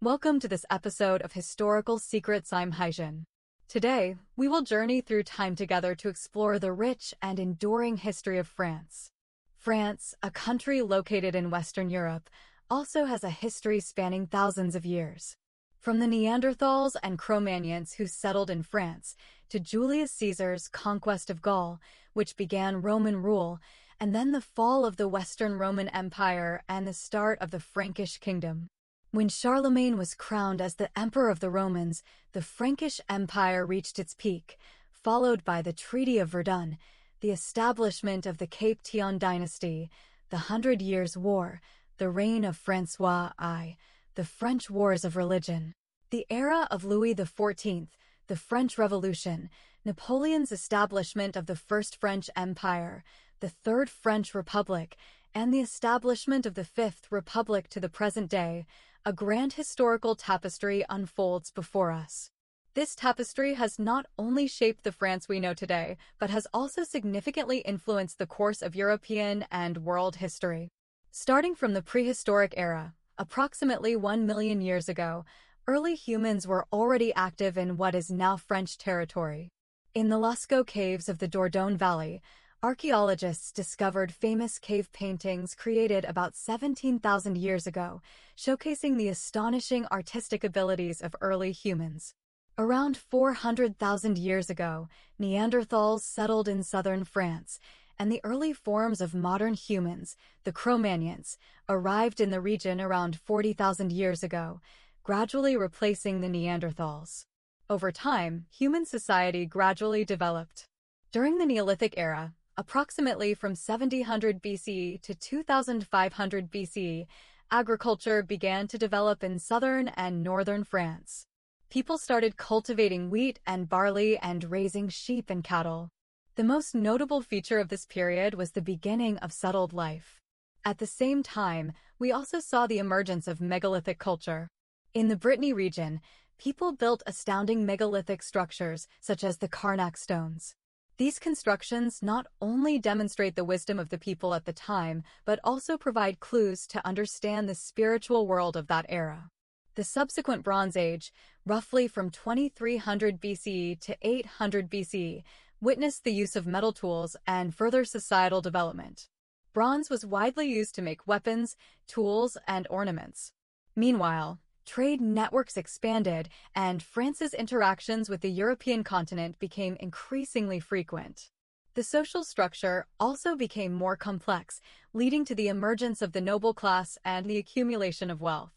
Welcome to this episode of Historical Secrets. I'm Haijin. Today, we will journey through time together to explore the rich and enduring history of France. France, a country located in Western Europe, also has a history spanning thousands of years. From the Neanderthals and Cro-Magnons who settled in France, to Julius Caesar's conquest of Gaul, which began Roman rule, and then the fall of the Western Roman Empire and the start of the Frankish kingdom. When Charlemagne was crowned as the Emperor of the Romans, the Frankish Empire reached its peak, followed by the Treaty of Verdun, the establishment of the Capetian dynasty, the Hundred Years' War, the reign of François I, the French Wars of Religion, the era of Louis XIV, the French Revolution, Napoleon's establishment of the First French Empire, the Third French Republic, and the establishment of the Fifth Republic to the present day. A grand historical tapestry unfolds before us. This tapestry has not only shaped the France we know today, but has also significantly influenced the course of European and world history. Starting from the prehistoric era, approximately 1 million years ago, early humans were already active in what is now French territory. In the Lascaux caves of the Dordogne Valley, archaeologists discovered famous cave paintings created about 17,000 years ago, showcasing the astonishing artistic abilities of early humans. Around 400,000 years ago, Neanderthals settled in southern France, and the early forms of modern humans, the Cro-Magnons, arrived in the region around 40,000 years ago, gradually replacing the Neanderthals. Over time, human society gradually developed. During the Neolithic era, approximately from 700 BC to 2500 BC, agriculture began to develop in southern and northern France. People started cultivating wheat and barley and raising sheep and cattle. The most notable feature of this period was the beginning of settled life. At the same time, we also saw the emergence of megalithic culture. In the Brittany region, people built astounding megalithic structures such as the Karnak stones. These constructions not only demonstrate the wisdom of the people at the time, but also provide clues to understand the spiritual world of that era. The subsequent Bronze Age, roughly from 2300 BC to 800 BC, witnessed the use of metal tools and further societal development. Bronze was widely used to make weapons, tools, and ornaments. Meanwhile, trade networks expanded, and France's interactions with the European continent became increasingly frequent. The social structure also became more complex, leading to the emergence of the noble class and the accumulation of wealth.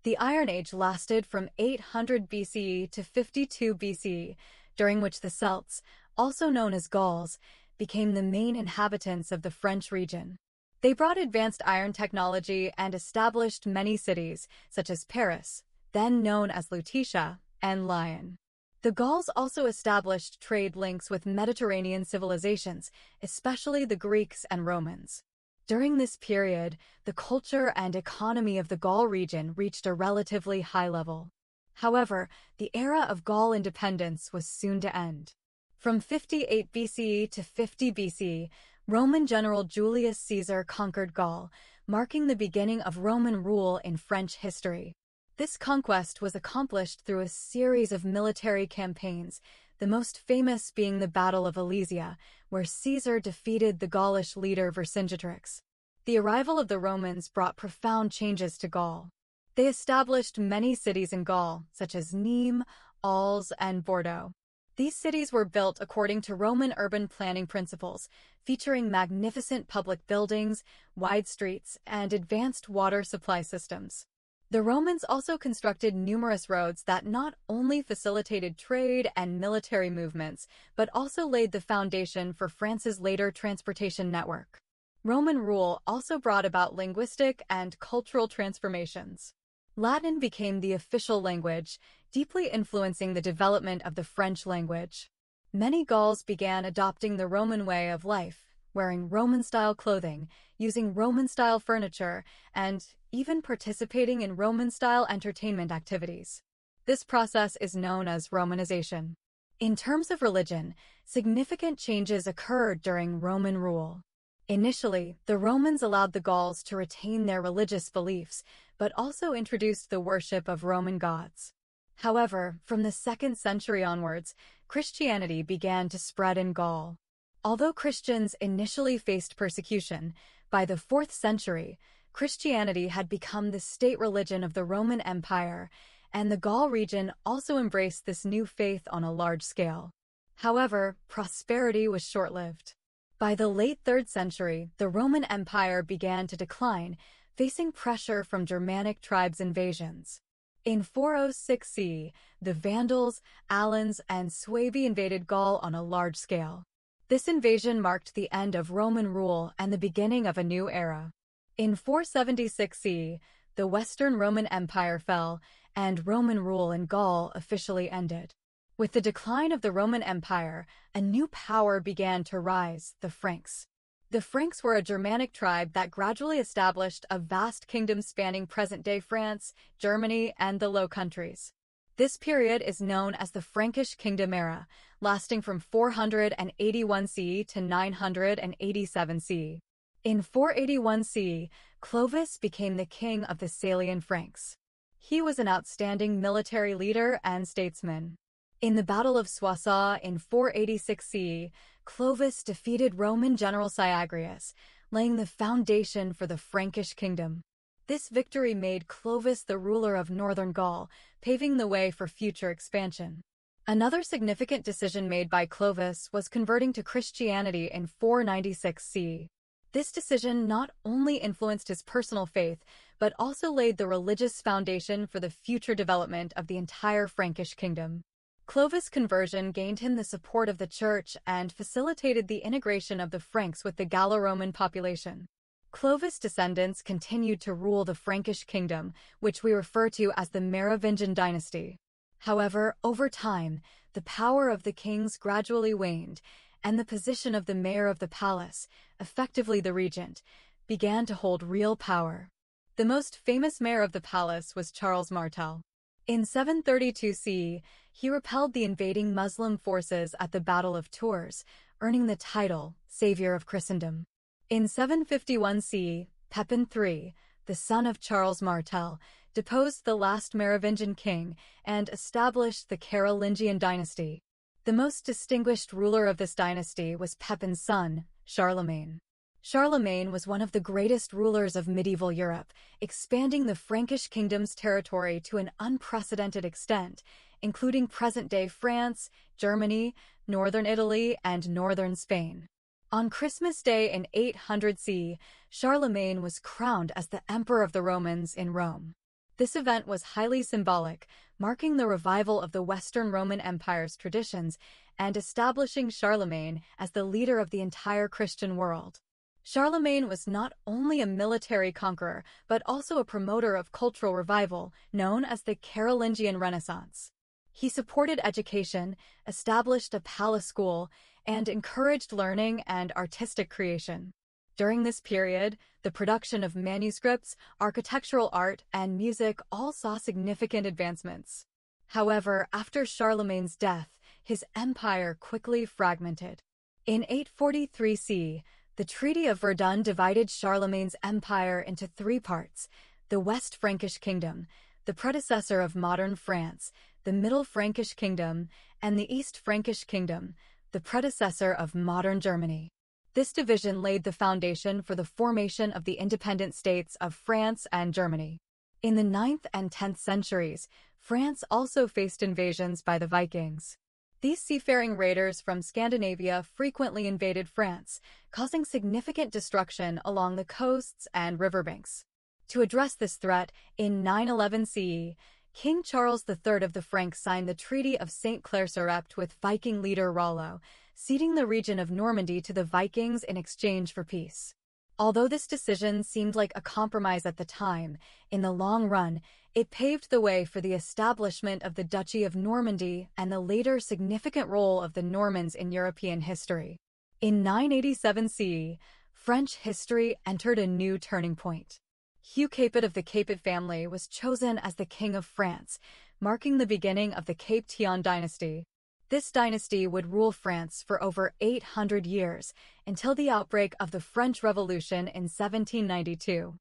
The Iron Age lasted from 800 BC to 52 BC, during which the Celts, also known as Gauls, became the main inhabitants of the French region. They brought advanced iron technology and established many cities, such as Paris, then known as Lutetia, and Lyon. The Gauls also established trade links with Mediterranean civilizations, especially the Greeks and Romans. During this period, the culture and economy of the Gaul region reached a relatively high level. However, the era of Gaul independence was soon to end. From 58 BC to 50 BC, Roman general Julius Caesar conquered Gaul, marking the beginning of Roman rule in French history. This conquest was accomplished through a series of military campaigns, the most famous being the Battle of Alesia, where Caesar defeated the Gaulish leader Vercingetorix. The arrival of the Romans brought profound changes to Gaul. They established many cities in Gaul, such as Nîmes, Arles, and Bordeaux. These cities were built according to Roman urban planning principles, featuring magnificent public buildings, wide streets, and advanced water supply systems. The Romans also constructed numerous roads that not only facilitated trade and military movements, but also laid the foundation for France's later transportation network. Roman rule also brought about linguistic and cultural transformations. Latin became the official language, deeply influencing the development of the French language. Many Gauls began adopting the Roman way of life, wearing Roman-style clothing, using Roman-style furniture, and even participating in Roman-style entertainment activities. This process is known as Romanization. In terms of religion, significant changes occurred during Roman rule. Initially, the Romans allowed the Gauls to retain their religious beliefs, but also introduced the worship of Roman gods. However, from the 2nd century onwards, Christianity began to spread in Gaul. Although Christians initially faced persecution, by the 4th century, Christianity had become the state religion of the Roman Empire, and the Gaul region also embraced this new faith on a large scale. However, prosperity was short-lived. By the late 3rd century, the Roman Empire began to decline, facing pressure from Germanic tribes' invasions. In 406 CE, the Vandals, Alans, and Suebi invaded Gaul on a large scale. This invasion marked the end of Roman rule and the beginning of a new era. In 476 CE, the Western Roman Empire fell, and Roman rule in Gaul officially ended. With the decline of the Roman Empire, a new power began to rise, the Franks. The Franks were a Germanic tribe that gradually established a vast kingdom spanning present-day France, Germany, and the Low Countries. This period is known as the Frankish Kingdom era, lasting from 481 CE to 987 CE. In 481 CE, Clovis became the king of the Salian Franks. He was an outstanding military leader and statesman. In the Battle of Soissons in 486 CE, Clovis defeated Roman general Syagrius, laying the foundation for the Frankish kingdom. This victory made Clovis the ruler of northern Gaul, paving the way for future expansion. Another significant decision made by Clovis was converting to Christianity in 496 CE. This decision not only influenced his personal faith, but also laid the religious foundation for the future development of the entire Frankish kingdom. Clovis' conversion gained him the support of the Church and facilitated the integration of the Franks with the Gallo-Roman population. Clovis' descendants continued to rule the Frankish kingdom, which we refer to as the Merovingian dynasty. However, over time, the power of the kings gradually waned, and the position of the mayor of the palace, effectively the regent, began to hold real power. The most famous mayor of the palace was Charles Martel. In 732 CE, he repelled the invading Muslim forces at the Battle of Tours, earning the title Savior of Christendom. In 751 CE, Pepin III, the son of Charles Martel, deposed the last Merovingian king and established the Carolingian dynasty. The most distinguished ruler of this dynasty was Pepin's son, Charlemagne. Charlemagne was one of the greatest rulers of medieval Europe, expanding the Frankish kingdom's territory to an unprecedented extent, including present-day France, Germany, northern Italy, and northern Spain. On Christmas Day in 800 CE, Charlemagne was crowned as the Emperor of the Romans in Rome. This event was highly symbolic, marking the revival of the Western Roman Empire's traditions and establishing Charlemagne as the leader of the entire Christian world. Charlemagne was not only a military conqueror, but also a promoter of cultural revival, known as the Carolingian Renaissance. He supported education, established a palace school, and encouraged learning and artistic creation. During this period, the production of manuscripts, architectural art, and music all saw significant advancements. However, after Charlemagne's death, his empire quickly fragmented. In 843 CE, the Treaty of Verdun divided Charlemagne's empire into three parts: the West Frankish Kingdom, the predecessor of modern France, the Middle Frankish Kingdom, and the East Frankish Kingdom, the predecessor of modern Germany. This division laid the foundation for the formation of the independent states of France and Germany. In the 9th and 10th centuries, France also faced invasions by the Vikings. These seafaring raiders from Scandinavia frequently invaded France, causing significant destruction along the coasts and riverbanks. To address this threat, in 911 CE, King Charles III of the Franks signed the Treaty of Saint-Clair-sur-Epte with Viking leader Rollo, ceding the region of Normandy to the Vikings in exchange for peace. Although this decision seemed like a compromise at the time, in the long run, it paved the way for the establishment of the Duchy of Normandy and the later significant role of the Normans in European history. In 987 CE, French history entered a new turning point. Hugh Capet of the Capet family was chosen as the King of France, marking the beginning of the Capetian dynasty. This dynasty would rule France for over 800 years, until the outbreak of the French Revolution in 1792.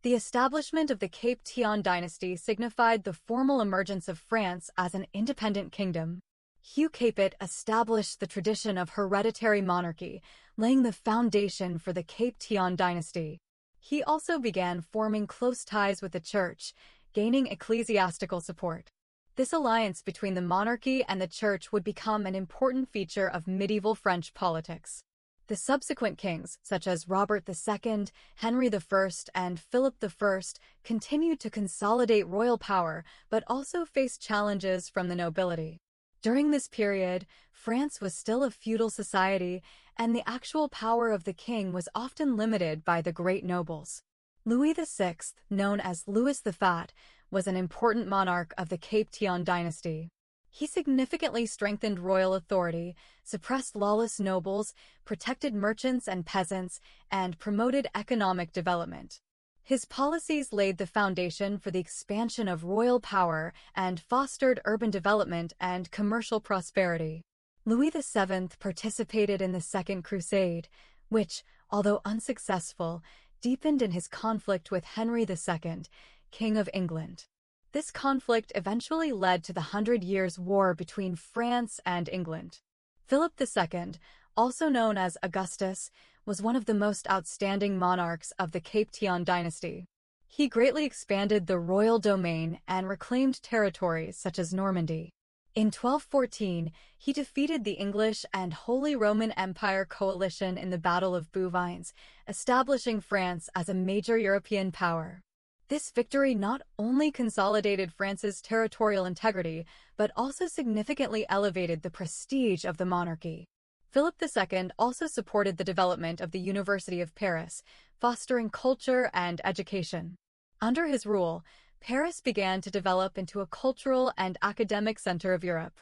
The establishment of the Capetian dynasty signified the formal emergence of France as an independent kingdom. Hugh Capet established the tradition of hereditary monarchy, laying the foundation for the Capetian dynasty. He also began forming close ties with the church, gaining ecclesiastical support. This alliance between the monarchy and the church would become an important feature of medieval French politics. The subsequent kings, such as Robert II, Henry I, and Philip I, continued to consolidate royal power but also faced challenges from the nobility. During this period, France was still a feudal society, and the actual power of the king was often limited by the great nobles. Louis VI, known as Louis the Fat, was an important monarch of the Capetian dynasty. He significantly strengthened royal authority, suppressed lawless nobles, protected merchants and peasants, and promoted economic development. His policies laid the foundation for the expansion of royal power and fostered urban development and commercial prosperity. Louis VII participated in the Second Crusade, which, although unsuccessful, deepened in his conflict with Henry II, King of England. This conflict eventually led to the 100 Years' War between France and England. Philip II, also known as Augustus, was one of the most outstanding monarchs of the Capetian dynasty. He greatly expanded the royal domain and reclaimed territories such as Normandy. In 1214, he defeated the English and Holy Roman Empire coalition in the Battle of Bouvines, establishing France as a major European power. This victory not only consolidated France's territorial integrity, but also significantly elevated the prestige of the monarchy. Philip II also supported the development of the University of Paris, fostering culture and education. Under his rule, Paris began to develop into a cultural and academic center of Europe.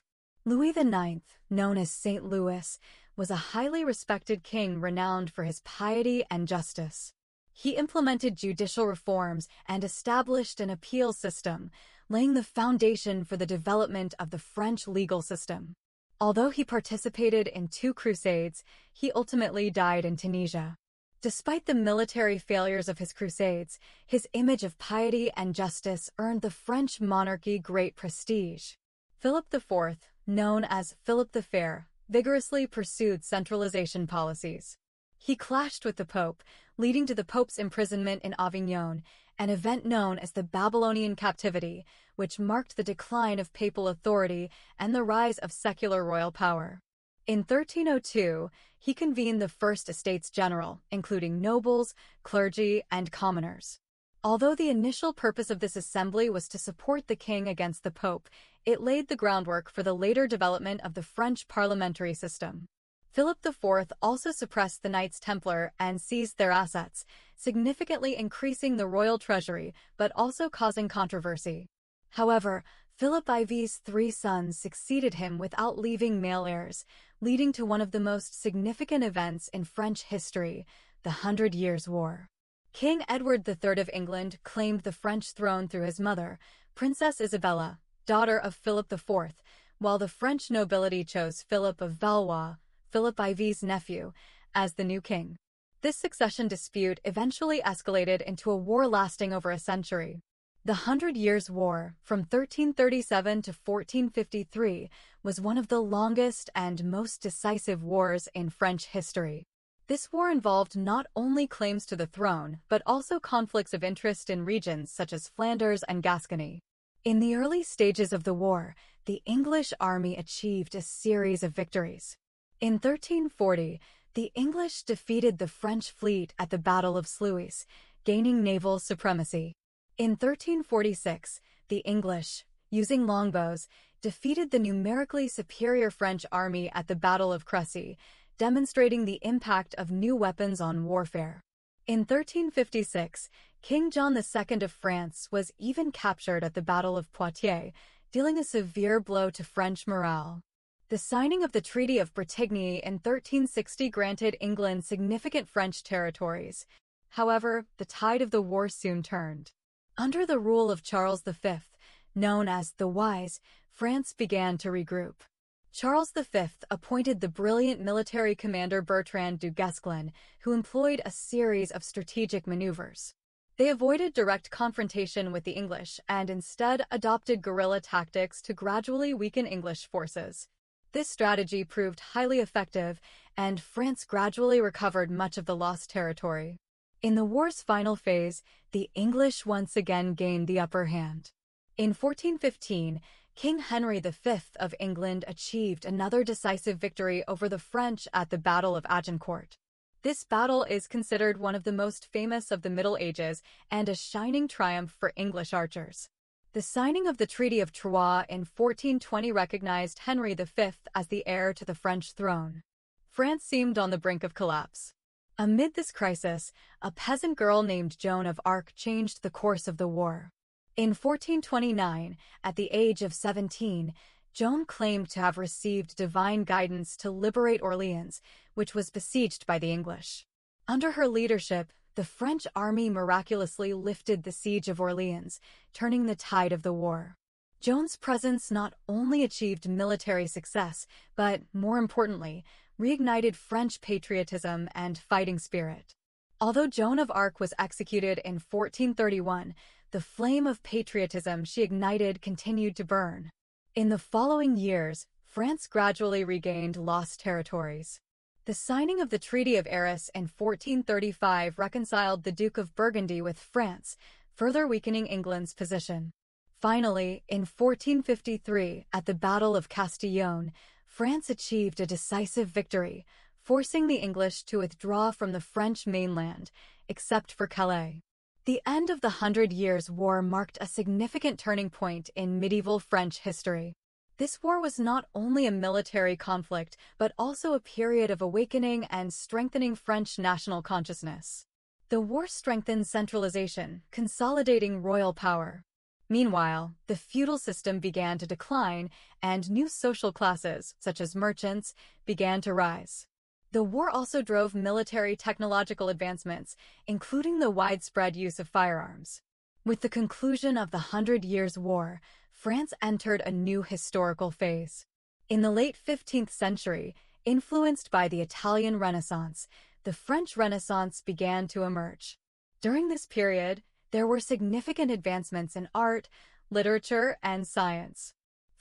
Louis IX, known as Saint Louis, was a highly respected king renowned for his piety and justice. He implemented judicial reforms and established an appeal system, laying the foundation for the development of the French legal system. Although he participated in 2 crusades, he ultimately died in Tunisia. Despite the military failures of his crusades, his image of piety and justice earned the French monarchy great prestige. Philip IV, known as Philip the Fair, vigorously pursued centralization policies. He clashed with the Pope, leading to the Pope's imprisonment in Avignon, an event known as the Babylonian Captivity, which marked the decline of papal authority and the rise of secular royal power. In 1302, he convened the First Estates General, including nobles, clergy, and commoners. Although the initial purpose of this assembly was to support the king against the Pope, it laid the groundwork for the later development of the French parliamentary system. Philip IV also suppressed the Knights Templar and seized their assets, significantly increasing the royal treasury but also causing controversy. However, Philip IV's 3 sons succeeded him without leaving male heirs, leading to one of the most significant events in French history, the 100 Years' War. King Edward III of England claimed the French throne through his mother, Princess Isabella, daughter of Philip IV, while the French nobility chose Philip of Valois, Philip IV's nephew, as the new king. This succession dispute eventually escalated into a war lasting over a century. The 100 Years' War, from 1337 to 1453, was one of the longest and most decisive wars in French history. This war involved not only claims to the throne, but also conflicts of interest in regions such as Flanders and Gascony. In the early stages of the war, the English army achieved a series of victories. In 1340, the English defeated the French fleet at the Battle of Sluis, gaining naval supremacy. In 1346, the English, using longbows, defeated the numerically superior French army at the Battle of Crécy, demonstrating the impact of new weapons on warfare. In 1356, King John II of France was even captured at the Battle of Poitiers, dealing a severe blow to French morale. The signing of the Treaty of Bretigny in 1360 granted England significant French territories. However, the tide of the war soon turned. Under the rule of Charles V, known as the Wise, France began to regroup. Charles V appointed the brilliant military commander Bertrand du Guesclin, who employed a series of strategic maneuvers. They avoided direct confrontation with the English and instead adopted guerrilla tactics to gradually weaken English forces. This strategy proved highly effective, and France gradually recovered much of the lost territory. In the war's final phase, the English once again gained the upper hand. In 1415, King Henry V of England achieved another decisive victory over the French at the Battle of Agincourt. This battle is considered one of the most famous of the Middle Ages and a shining triumph for English archers. The signing of the Treaty of Troyes in 1420 recognized Henry V as the heir to the French throne. France seemed on the brink of collapse. Amid this crisis, a peasant girl named Joan of Arc changed the course of the war. In 1429, at the age of 17, Joan claimed to have received divine guidance to liberate Orleans, which was besieged by the English. Under her leadership, the French army miraculously lifted the siege of Orleans, turning the tide of the war. Joan's presence not only achieved military success, but, more importantly, reignited French patriotism and fighting spirit. Although Joan of Arc was executed in 1431, the flame of patriotism she ignited continued to burn. In the following years, France gradually regained lost territories. The signing of the Treaty of Arras in 1435 reconciled the Duke of Burgundy with France, further weakening England's position. Finally, in 1453, at the Battle of Castillon, France achieved a decisive victory, forcing the English to withdraw from the French mainland, except for Calais. The end of the Hundred Years' War marked a significant turning point in medieval French history. This war was not only a military conflict, but also a period of awakening and strengthening French national consciousness. The war strengthened centralization, consolidating royal power. Meanwhile, the feudal system began to decline, and new social classes, such as merchants, began to rise. The war also drove military technological advancements, including the widespread use of firearms. With the conclusion of the Hundred Years' War, France entered a new historical phase. In the late 15th century, influenced by the Italian Renaissance, the French Renaissance began to emerge. During this period, there were significant advancements in art, literature, and science.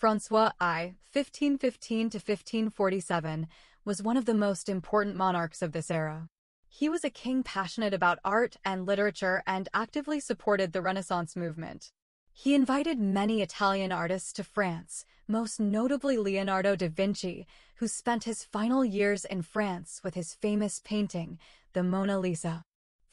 François I, 1515 to 1547, was one of the most important monarchs of this era. He was a king passionate about art and literature and actively supported the Renaissance movement. He invited many Italian artists to France, most notably Leonardo da Vinci, who spent his final years in France with his famous painting, the Mona Lisa.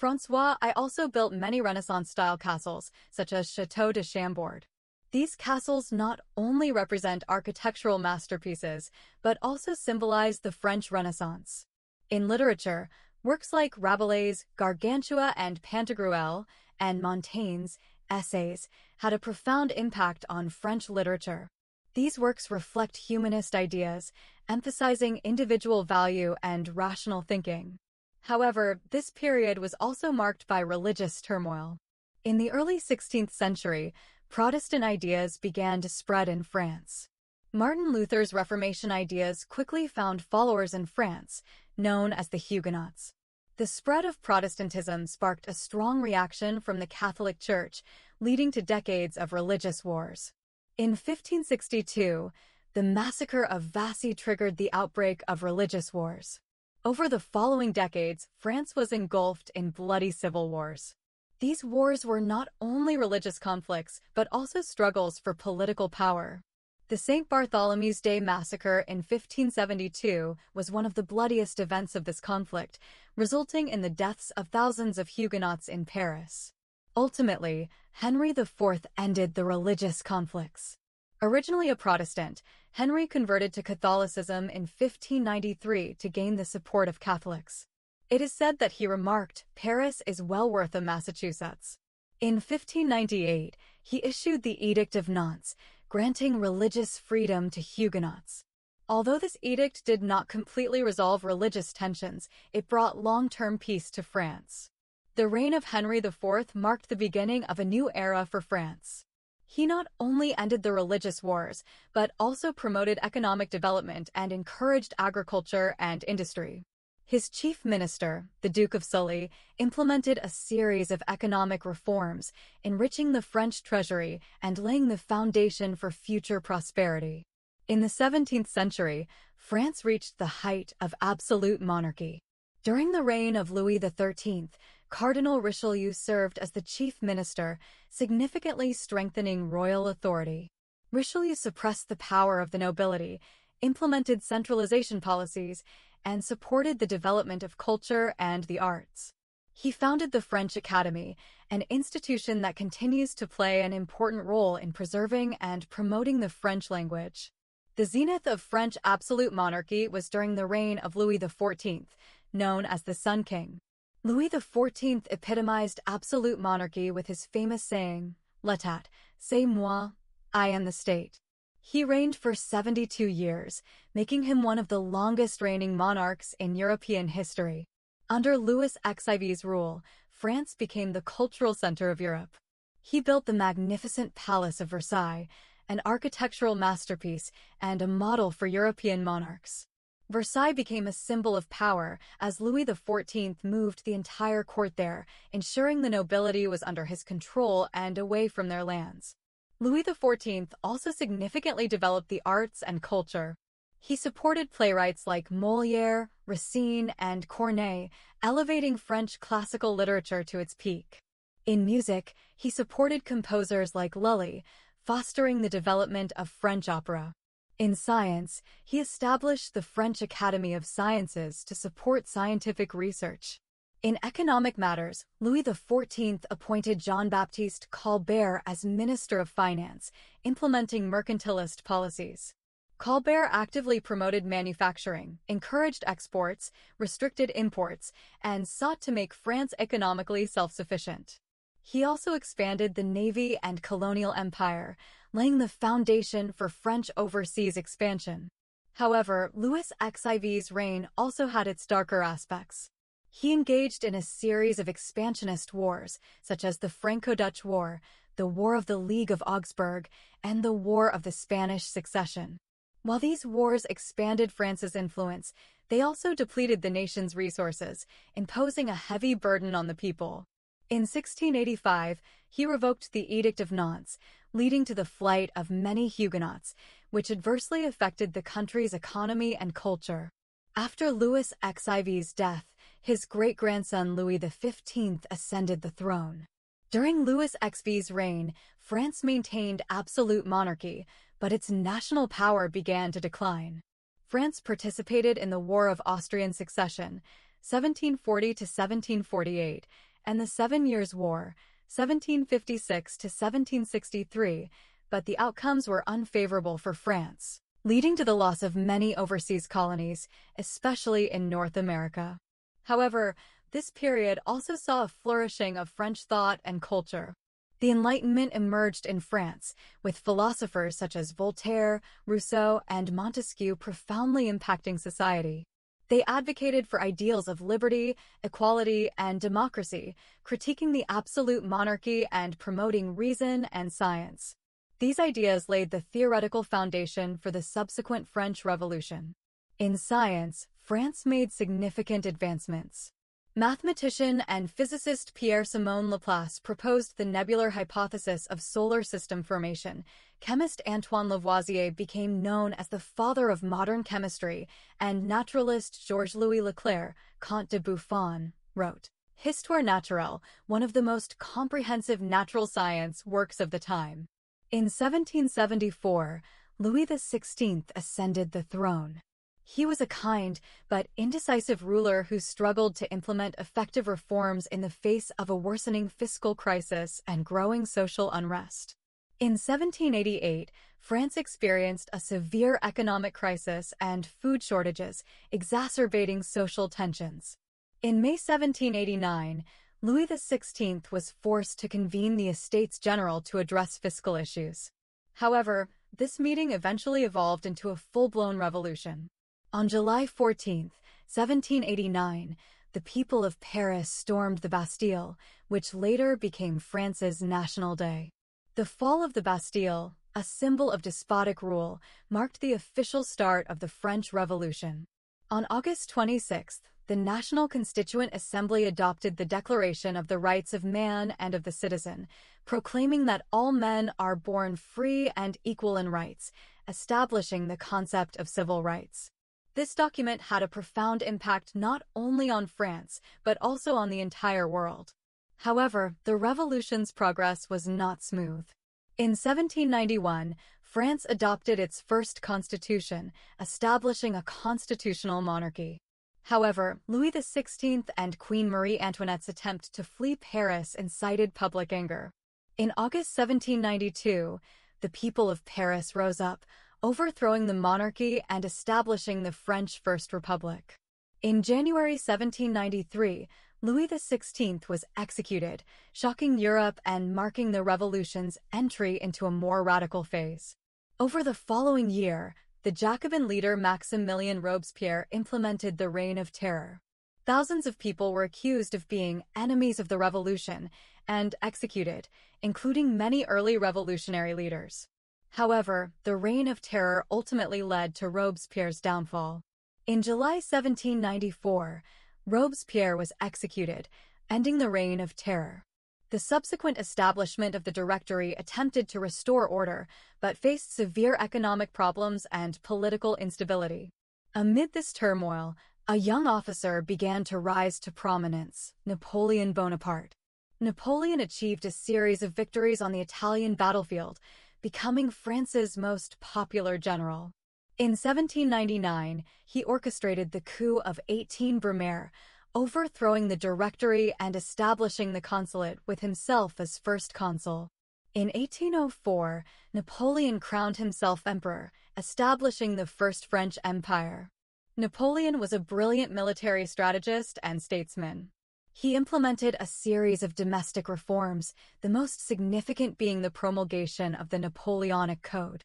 François I also built many Renaissance-style castles, such as Château de Chambord. These castles not only represent architectural masterpieces, but also symbolize the French Renaissance. In literature, works like Rabelais' Gargantua and Pantagruel, and Montaigne's Essays had a profound impact on French literature. These works reflect humanist ideas, emphasizing individual value and rational thinking. However, this period was also marked by religious turmoil. In the early 16th century, Protestant ideas began to spread in France. Martin Luther's Reformation ideas quickly found followers in France, known as the Huguenots. The spread of Protestantism sparked a strong reaction from the Catholic Church, leading to decades of religious wars. In 1562, the massacre of Vassy triggered the outbreak of religious wars. Over the following decades, France was engulfed in bloody civil wars. These wars were not only religious conflicts, but also struggles for political power. The St. Bartholomew's Day massacre in 1572 was one of the bloodiest events of this conflict, resulting in the deaths of thousands of Huguenots in Paris. Ultimately, Henry IV ended the religious conflicts. Originally a Protestant, Henry converted to Catholicism in 1593 to gain the support of Catholics. It is said that he remarked, "Paris is well worth a Massachusetts." In 1598, he issued the Edict of Nantes, granting religious freedom to Huguenots. Although this edict did not completely resolve religious tensions, it brought long-term peace to France. The reign of Henry IV marked the beginning of a new era for France. He not only ended the religious wars, but also promoted economic development and encouraged agriculture and industry. His chief minister, the Duke of Sully, implemented a series of economic reforms, enriching the French treasury and laying the foundation for future prosperity. In the 17th century, France reached the height of absolute monarchy. During the reign of Louis XIII, Cardinal Richelieu served as the chief minister, significantly strengthening royal authority. Richelieu suppressed the power of the nobility, implemented centralization policies, and supported the development of culture and the arts. He founded the French Academy, an institution that continues to play an important role in preserving and promoting the French language. The zenith of French absolute monarchy was during the reign of Louis XIV, known as the Sun King. Louis XIV epitomized absolute monarchy with his famous saying, "L'État, c'est moi, I am the state." He reigned for 72 years, making him one of the longest-reigning monarchs in European history. Under Louis XIV's rule, France became the cultural center of Europe. He built the magnificent Palace of Versailles, an architectural masterpiece and a model for European monarchs. Versailles became a symbol of power as Louis XIV moved the entire court there, ensuring the nobility was under his control and away from their lands. Louis XIV also significantly developed the arts and culture. He supported playwrights like Molière, Racine, and Corneille, elevating French classical literature to its peak. In music, he supported composers like Lully, fostering the development of French opera. In science, he established the French Academy of Sciences to support scientific research. In economic matters, Louis XIV appointed Jean-Baptiste Colbert as Minister of Finance, implementing mercantilist policies. Colbert actively promoted manufacturing, encouraged exports, restricted imports, and sought to make France economically self-sufficient. He also expanded the navy and colonial empire, laying the foundation for French overseas expansion. However, Louis XIV's reign also had its darker aspects. He engaged in a series of expansionist wars, such as the Franco-Dutch War, the War of the League of Augsburg, and the War of the Spanish Succession. While these wars expanded France's influence, they also depleted the nation's resources, imposing a heavy burden on the people. In 1685, he revoked the Edict of Nantes, leading to the flight of many Huguenots, which adversely affected the country's economy and culture. After Louis XIV's death, his great-grandson Louis XV ascended the throne. During Louis XV's reign, France maintained absolute monarchy, but its national power began to decline. France participated in the War of Austrian Succession, 1740 to 1748, and the Seven Years' War, 1756 to 1763, but the outcomes were unfavorable for France, leading to the loss of many overseas colonies, especially in North America. However, this period also saw a flourishing of French thought and culture. The Enlightenment emerged in France, with philosophers such as Voltaire, Rousseau, and Montesquieu profoundly impacting society. They advocated for ideals of liberty, equality, and democracy, critiquing the absolute monarchy and promoting reason and science. These ideas laid the theoretical foundation for the subsequent French Revolution. In science, France made significant advancements. Mathematician and physicist Pierre-Simon Laplace proposed the nebular hypothesis of solar system formation. Chemist Antoine Lavoisier became known as the father of modern chemistry, and naturalist Georges-Louis Leclerc, Comte de Buffon, wrote Histoire naturelle, one of the most comprehensive natural science works of the time. In 1774, Louis XVI ascended the throne. He was a kind but indecisive ruler who struggled to implement effective reforms in the face of a worsening fiscal crisis and growing social unrest. In 1788, France experienced a severe economic crisis and food shortages, exacerbating social tensions. In May 1789, Louis XVI was forced to convene the Estates General to address fiscal issues. However, this meeting eventually evolved into a full-blown revolution. On July 14, 1789, the people of Paris stormed the Bastille, which later became France's National Day. The fall of the Bastille, a symbol of despotic rule, marked the official start of the French Revolution. On August 26, the National Constituent Assembly adopted the Declaration of the Rights of Man and of the Citizen, proclaiming that all men are born free and equal in rights, establishing the concept of civil rights. This document had a profound impact not only on France, but also on the entire world. However, the revolution's progress was not smooth. In 1791, France adopted its first constitution, establishing a constitutional monarchy. However, Louis XVI and Queen Marie Antoinette's attempt to flee Paris incited public anger. In August 1792, the people of Paris rose up, overthrowing the monarchy and establishing the French First Republic. In January 1793, Louis XVI was executed, shocking Europe and marking the revolution's entry into a more radical phase. Over the following year, the Jacobin leader Maximilien Robespierre implemented the Reign of Terror. Thousands of people were accused of being enemies of the revolution and executed, including many early revolutionary leaders. However, the Reign of Terror ultimately led to Robespierre's downfall. In July 1794, Robespierre was executed, ending the Reign of Terror. The subsequent establishment of the Directory attempted to restore order, but faced severe economic problems and political instability. Amid this turmoil, a young officer began to rise to prominence, Napoleon Bonaparte. Napoleon achieved a series of victories on the Italian battlefield, becoming France's most popular general. In 1799, he orchestrated the coup of 18 Brumaire, overthrowing the Directory and establishing the consulate with himself as first consul. In 1804, Napoleon crowned himself emperor, establishing the First French Empire. Napoleon was a brilliant military strategist and statesman. He implemented a series of domestic reforms, the most significant being the promulgation of the Napoleonic Code.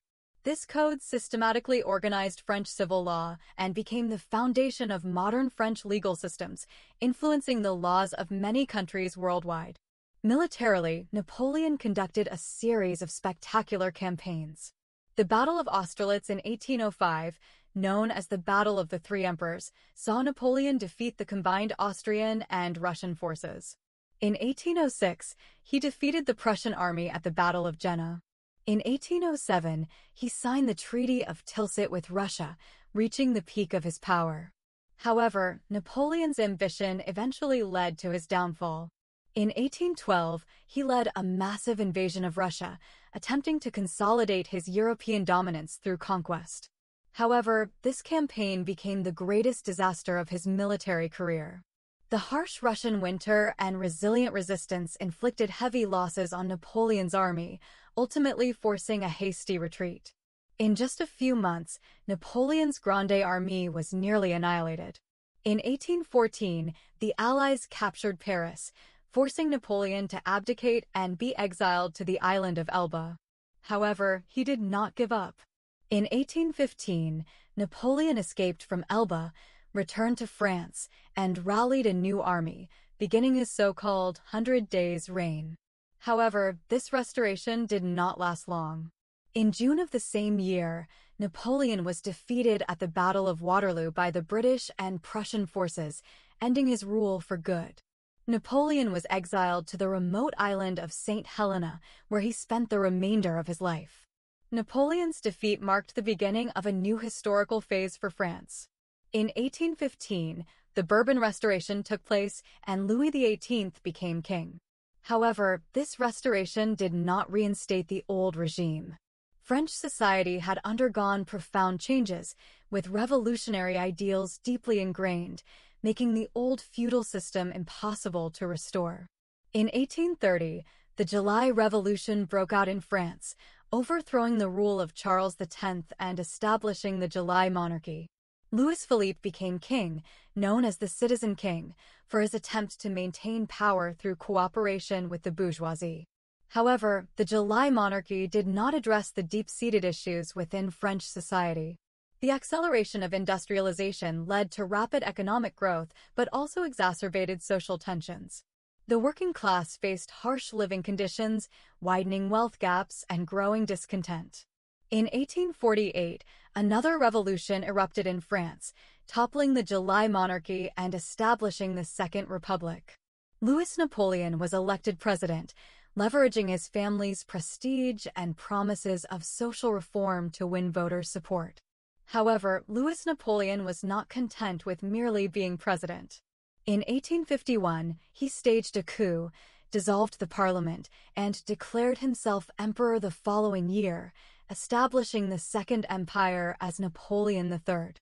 This code systematically organized French civil law and became the foundation of modern French legal systems, influencing the laws of many countries worldwide. Militarily, Napoleon conducted a series of spectacular campaigns. The Battle of Austerlitz in 1805, known as the Battle of the Three Emperors, saw Napoleon defeat the combined Austrian and Russian forces. In 1806, he defeated the Prussian army at the Battle of Jena. In 1807, he signed the Treaty of Tilsit with Russia, reaching the peak of his power. However, Napoleon's ambition eventually led to his downfall. In 1812, he led a massive invasion of Russia, attempting to consolidate his European dominance through conquest. However, this campaign became the greatest disaster of his military career. The harsh Russian winter and resilient resistance inflicted heavy losses on Napoleon's army, ultimately forcing a hasty retreat. In just a few months, Napoleon's Grande Armée was nearly annihilated. In 1814, the Allies captured Paris, forcing Napoleon to abdicate and be exiled to the island of Elba. However, he did not give up. In 1815, Napoleon escaped from Elba, returned to France, and rallied a new army, beginning his so-called 100 Days' reign. However, this restoration did not last long. In June of the same year, Napoleon was defeated at the Battle of Waterloo by the British and Prussian forces, ending his rule for good. Napoleon was exiled to the remote island of St. Helena, where he spent the remainder of his life. Napoleon's defeat marked the beginning of a new historical phase for France. In 1815, the Bourbon Restoration took place and Louis XVIII became king. However, this restoration did not reinstate the old regime. French society had undergone profound changes, with revolutionary ideals deeply ingrained, making the old feudal system impossible to restore. In 1830, the July Revolution broke out in France, overthrowing the rule of Charles X and establishing the July monarchy. Louis-Philippe became king, known as the Citizen King, for his attempt to maintain power through cooperation with the bourgeoisie. However, the July monarchy did not address the deep-seated issues within French society. The acceleration of industrialization led to rapid economic growth but also exacerbated social tensions. The working class faced harsh living conditions, widening wealth gaps, and growing discontent. In 1848, another revolution erupted in France, toppling the July monarchy and establishing the Second Republic. Louis Napoleon was elected president, leveraging his family's prestige and promises of social reform to win voters' support. However, Louis Napoleon was not content with merely being president. In 1851, he staged a coup, dissolved the parliament, and declared himself emperor the following year, establishing the Second Empire as Napoleon III.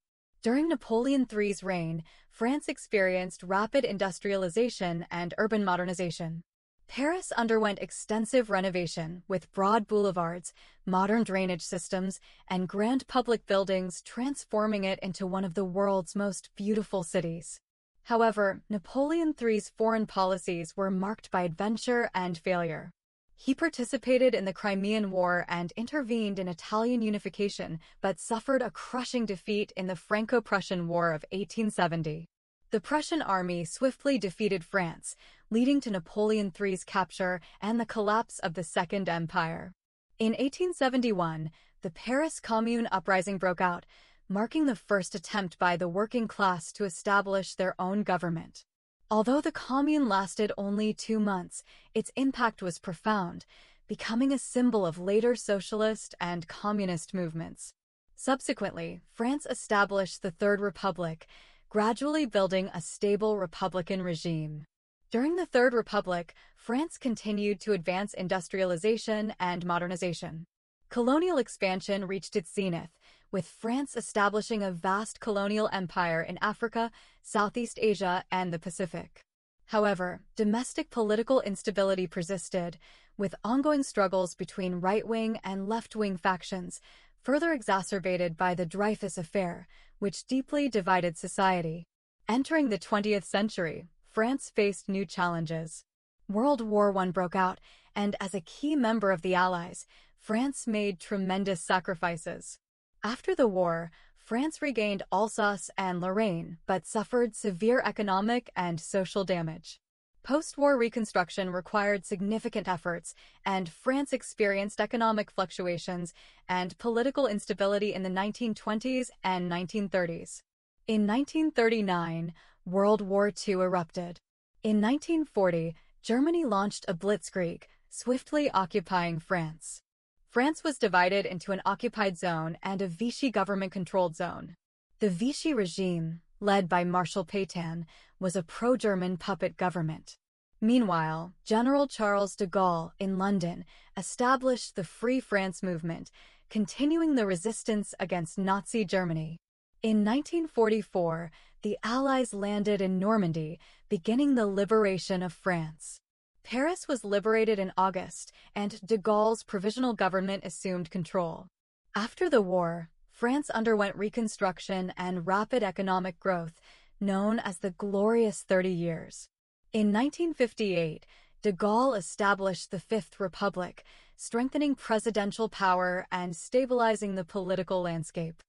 During Napoleon III's reign, France experienced rapid industrialization and urban modernization. Paris underwent extensive renovation, with broad boulevards, modern drainage systems, and grand public buildings transforming it into one of the world's most beautiful cities. However, Napoleon III's foreign policies were marked by adventure and failure. He participated in the Crimean War and intervened in Italian unification, but suffered a crushing defeat in the Franco-Prussian War of 1870. The Prussian army swiftly defeated France, leading to Napoleon III's capture and the collapse of the Second Empire. In 1871, the Paris Commune uprising broke out, marking the first attempt by the working class to establish their own government. Although the Commune lasted only 2 months, its impact was profound, becoming a symbol of later socialist and communist movements. Subsequently, France established the Third Republic, gradually building a stable republican regime. During the Third Republic, France continued to advance industrialization and modernization. Colonial expansion reached its zenith, with France establishing a vast colonial empire in Africa, Southeast Asia, and the Pacific. However, domestic political instability persisted, with ongoing struggles between right-wing and left-wing factions, further exacerbated by the Dreyfus Affair, which deeply divided society. Entering the 20th century, France faced new challenges. World War I broke out, and as a key member of the Allies, France made tremendous sacrifices. After the war, France regained Alsace and Lorraine, but suffered severe economic and social damage. Post-war reconstruction required significant efforts, and France experienced economic fluctuations and political instability in the 1920s and 1930s. In 1939, World War II erupted. In 1940, Germany launched a blitzkrieg, swiftly occupying France. France was divided into an occupied zone and a Vichy government-controlled zone. The Vichy regime, led by Marshal Pétain, was a pro-German puppet government. Meanwhile, General Charles de Gaulle, in London, established the Free France movement, continuing the resistance against Nazi Germany. In 1944, the Allies landed in Normandy, beginning the liberation of France. Paris was liberated in August, and de Gaulle's provisional government assumed control. After the war, France underwent reconstruction and rapid economic growth, known as the Glorious 30 Years. In 1958, de Gaulle established the Fifth Republic, strengthening presidential power and stabilizing the political landscape.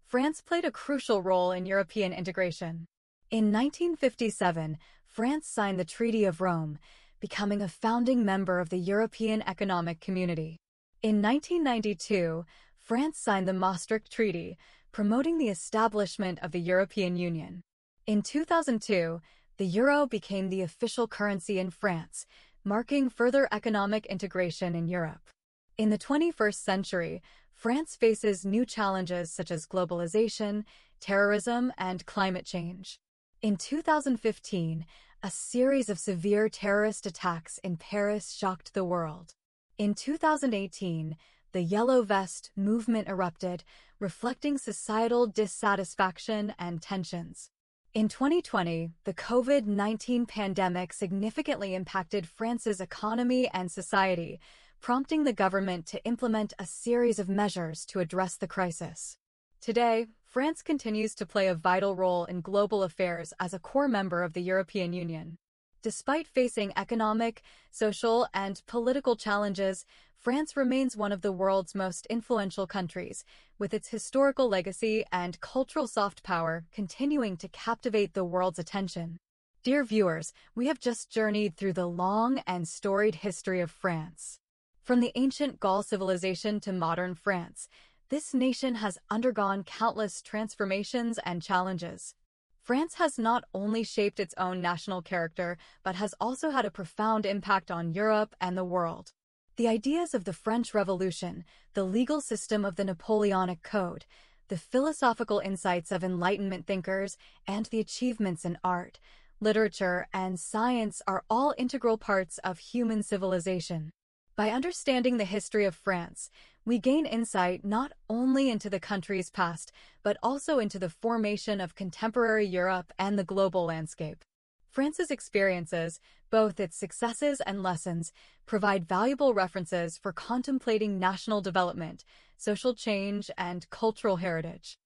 France played a crucial role in European integration. In 1957, France signed the Treaty of Rome, becoming a founding member of the European Economic Community. In 1992, France signed the Maastricht Treaty, promoting the establishment of the European Union. In 2002, the euro became the official currency in France, marking further economic integration in Europe. In the 21st century, France faces new challenges such as globalization, terrorism, and climate change. In 2015, a series of severe terrorist attacks in Paris shocked the world. In 2018, the Yellow Vest movement erupted, reflecting societal dissatisfaction and tensions. In 2020, the COVID-19 pandemic significantly impacted France's economy and society, prompting the government to implement a series of measures to address the crisis. Today, France continues to play a vital role in global affairs as a core member of the European Union. Despite facing economic, social, and political challenges, France remains one of the world's most influential countries, with its historical legacy and cultural soft power continuing to captivate the world's attention. Dear viewers, we have just journeyed through the long and storied history of France. From the ancient Gaul civilization to modern France, This nation has undergone countless transformations and challenges. France has not only shaped its own national character, but has also had a profound impact on Europe and the world. The ideas of the French Revolution, the legal system of the Napoleonic Code, the philosophical insights of Enlightenment thinkers, and the achievements in art, literature, and science are all integral parts of human civilization. By understanding the history of France, we gain insight not only into the country's past, but also into the formation of contemporary Europe and the global landscape. France's experiences, both its successes and lessons, provide valuable references for contemplating national development, social change, and cultural heritage.